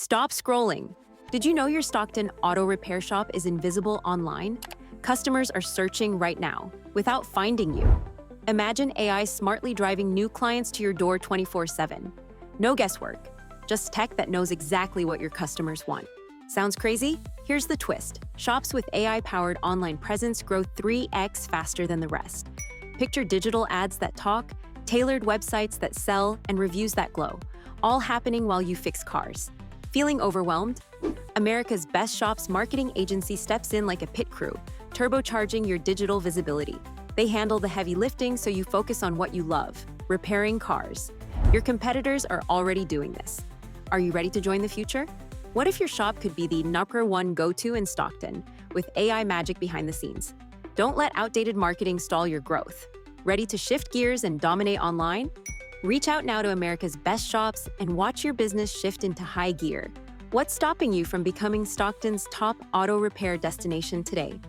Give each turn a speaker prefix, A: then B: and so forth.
A: Stop scrolling. Did you know your Stockton auto repair shop is invisible online? Customers are searching right now, without finding you. Imagine AI smartly driving new clients to your door 24/7. No guesswork, just tech that knows exactly what your customers want. Sounds crazy? Here's the twist. Shops with AI-powered online presence grow 3x faster than the rest. Picture digital ads that talk, tailored websites that sell, and reviews that glow, all happening while you fix cars. Feeling overwhelmed? America's Best Shops marketing agency steps in like a pit crew, turbocharging your digital visibility. They handle the heavy lifting so you focus on what you love, repairing cars. Your competitors are already doing this. Are you ready to join the future? What if your shop could be the #1 go-to in Stockton, with AI magic behind the scenes? Don't let outdated marketing stall your growth. Ready to shift gears and dominate online? Reach out now to America's Best Shops and watch your business shift into high gear. What's stopping you from becoming Stockton's top auto repair destination today?